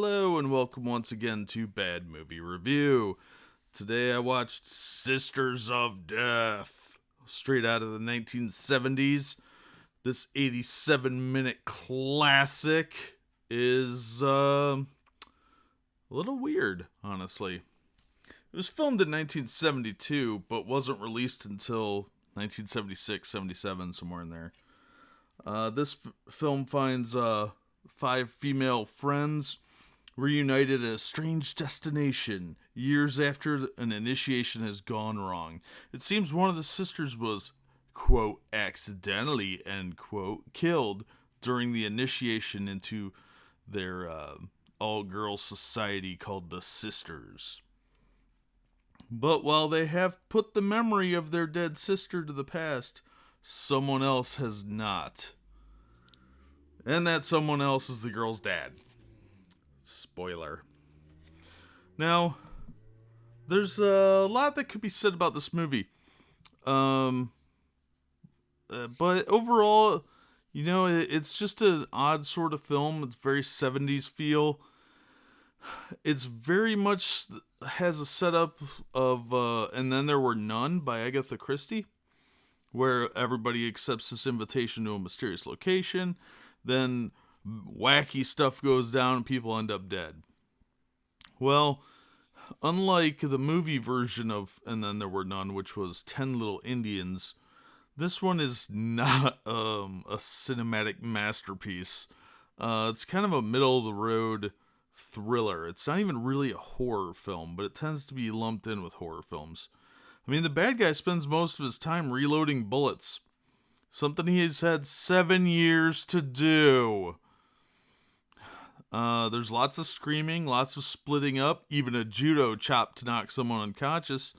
Hello and welcome once again to Bad Movie Review. Today I watched Sisters of Death, straight out of the 1970s. This 87-minute classic is a little weird, honestly. It was filmed in 1972, but wasn't released until 1976, 77, somewhere in there. This film finds 5 female friends reunited at a strange destination years after an initiation has gone wrong. It seems one of the sisters was, quote, accidentally, end quote, killed during the initiation into their all-girl society called the Sisters. But while they have put the memory of their dead sister to the past, someone else has not. And that someone else is the girl's dad. Spoiler. Now, there's a lot that could be said about this movie. But overall, you know, it's just an odd sort of film. It's very 70s feel. It's very much has a setup of And Then There Were None by Agatha Christie, where everybody accepts this invitation to a mysterious location. Then wacky stuff goes down and people end up dead. Well, unlike the movie version of And Then There Were None, which was 10 Little Indians, this one is not a cinematic masterpiece. It's kind of a middle-of-the-road thriller. It's not even really a horror film, but it tends to be lumped in with horror films. I mean, the bad guy spends most of his time reloading bullets. Something he has had 7 years to do. There's lots of screaming, lots of splitting up, even a judo chop to knock someone unconscious.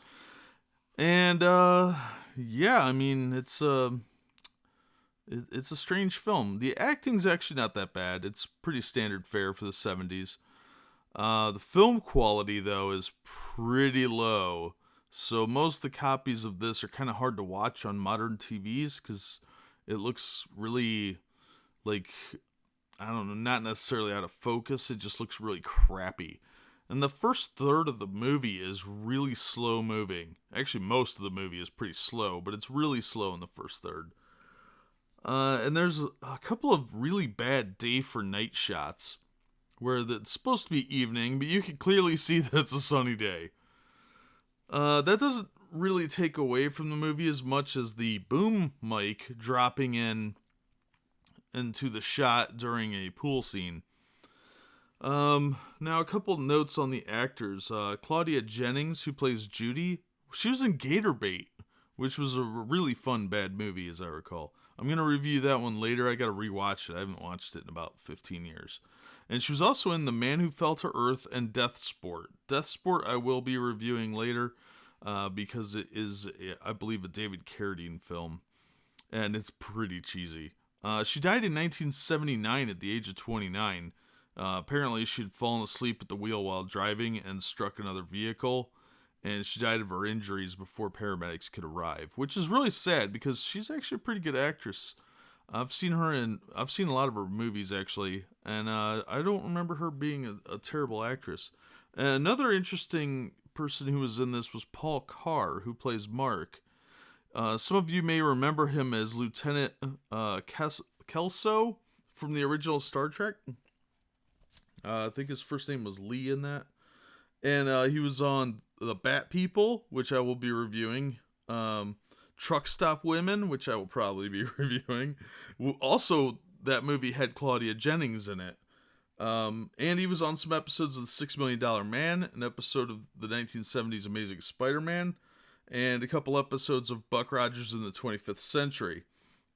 And, yeah, I mean, it's a strange film. The acting's actually not that bad. It's pretty standard fare for the 70s. The film quality, though, is pretty low. So most of the copies of this are kind of hard to watch on modern TVs because it looks really, like, I don't know, not necessarily out of focus. It just looks really crappy. And the first third of the movie is really slow moving. Actually, most of the movie is pretty slow, but it's really slow in the first third. And there's a couple of really bad day for night shots where it's supposed to be evening, but you can clearly see that it's a sunny day. That doesn't really take away from the movie as much as the boom mic dropping into the shot during a pool scene. Now a couple notes on the actors. Claudia Jennings, who plays Judy, she was in Gator Bait, which was a really fun bad movie, as I recall. I'm going to review that one later. I got to rewatch it. I haven't watched it in about 15 years. And she was also in The Man Who Fell to Earth and Death Sport. Death Sport I will be reviewing later because it is, I believe, a David Carradine film. And it's pretty cheesy. She died in 1979 at the age of 29. Apparently, she had fallen asleep at the wheel while driving and struck another vehicle. And she died of her injuries before paramedics could arrive, which is really sad because she's actually a pretty good actress. I've seen a lot of her movies actually, and I don't remember her being a terrible actress. And another interesting person who was in this was Paul Carr, who plays Mark. Some of you may remember him as Lieutenant Kelso from the original Star Trek. I think his first name was Lee in that. And he was on The Bat People, which I will be reviewing. Truck Stop Women, which I will probably be reviewing. Also, that movie had Claudia Jennings in it. And he was on some episodes of The $6 Million Man, an episode of the 1970s Amazing Spider-Man, and a couple episodes of Buck Rogers in the 25th Century.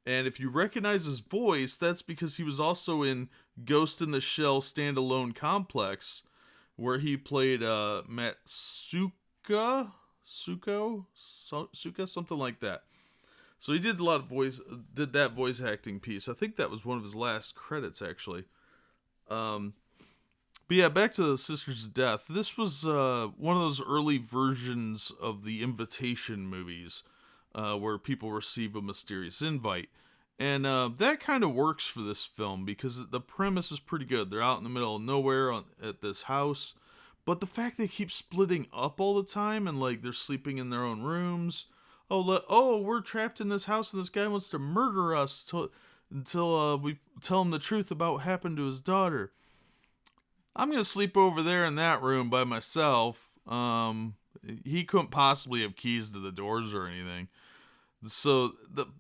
And if you recognize his voice, that's because he was also in Ghost in the Shell Standalone Complex, where he played Mazzuca, something like that. So he did that voice acting piece. I think that was one of his last credits, actually. But yeah, back to the Sisters of Death. This was one of those early versions of the Invitation movies, where people receive a mysterious invite. And that kind of works for this film because the premise is pretty good. They're out in the middle of nowhere at this house. But the fact they keep splitting up all the time and like they're sleeping in their own rooms. Oh, we're trapped in this house and this guy wants to murder us until we tell him the truth about what happened to his daughter. I'm going to sleep over there in that room by myself. He couldn't possibly have keys to the doors or anything. So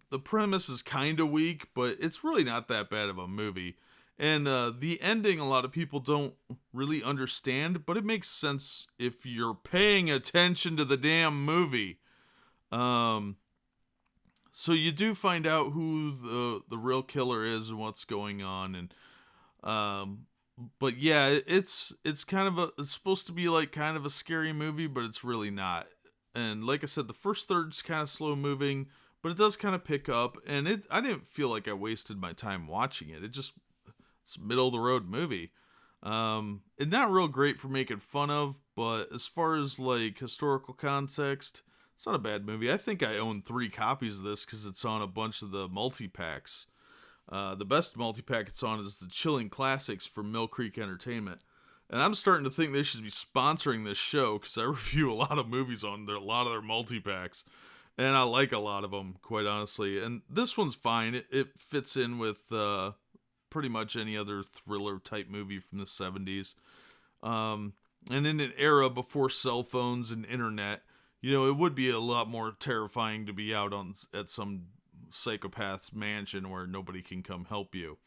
the premise is kind of weak, but it's really not that bad of a movie. And the ending, a lot of people don't really understand, but it makes sense if you're paying attention to the damn movie. So you do find out who the real killer is and what's going on, and but yeah, it's kind of it's supposed to be like kind of a scary movie, but it's really not. And like I said, the first third's kind of slow moving, but it does kind of pick up, and I didn't feel like I wasted my time watching it. It's a middle of the road movie. It's not real great for making fun of, but as far as like historical context, it's not a bad movie. I think I own 3 copies of this because it's on a bunch of the multi-packs. The best multi-pack it's on is the Chilling Classics from Mill Creek Entertainment. And I'm starting to think they should be sponsoring this show because I review a lot of movies on a lot of their multi-packs. And I like a lot of them, quite honestly. And this one's fine. It fits in with pretty much any other thriller-type movie from the 70s. And in an era before cell phones and internet, it would be a lot more terrifying to be out at some psychopath's mansion where nobody can come help you.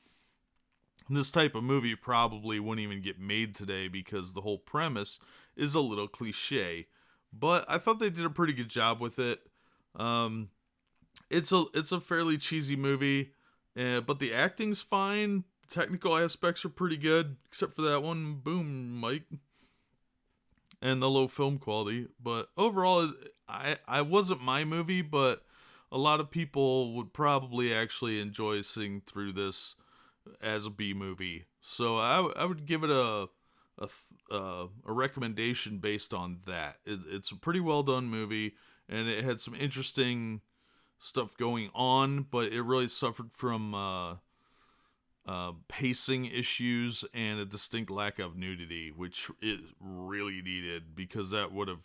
This type of movie probably wouldn't even get made today because the whole premise is a little cliche. But I thought they did a pretty good job with it. It's a fairly cheesy movie, but the acting's fine. The technical aspects are pretty good, except for that one boom mic and the low film quality. But overall, I wasn't my movie, but a lot of people would probably actually enjoy sitting through this as a B movie. So I would give it a recommendation based on that. It's a pretty well done movie, and it had some interesting stuff going on, but it really suffered from pacing issues and a distinct lack of nudity, which it really needed because that would have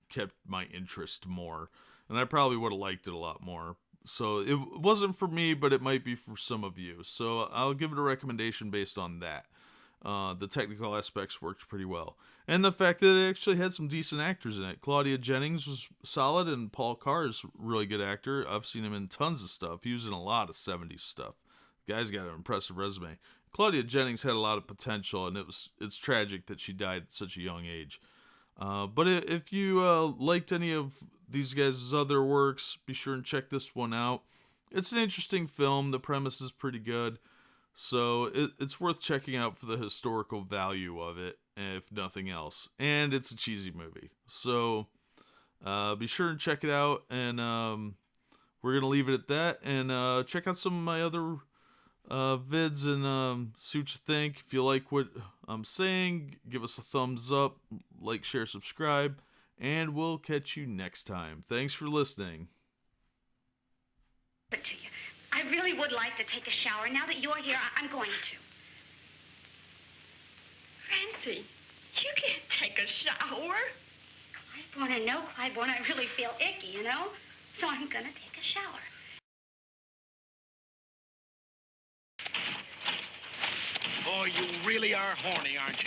kept my interest more, and I probably would have liked it a lot more. So it wasn't for me, but it might be for some of you. So I'll give it a recommendation based on that. The technical aspects worked pretty well. And the fact that it actually had some decent actors in it. Claudia Jennings was solid, and Paul Carr is a really good actor. I've seen him in tons of stuff. He was in a lot of 70s stuff. The guy's got an impressive resume. Claudia Jennings had a lot of potential, and it's tragic that she died at such a young age. But if you liked any of these guys' other works, be sure and check this one out. It's an interesting film. The premise is pretty good. So it's worth checking out for the historical value of it, if nothing else. And it's a cheesy movie. So be sure and check it out. And we're going to leave it at that. And check out some of my other vids and see what you think. If you like what I'm saying, give us a thumbs up, like, share, subscribe, and we'll catch you next time. Thanks for listening. But to you, I really would like to take a shower. Now that you're here, I'm going to. Francie, you can't take a shower. Clybourne, no, Clybourne, I really feel icky, So I'm going to take a shower. Boy, you really are horny, aren't you?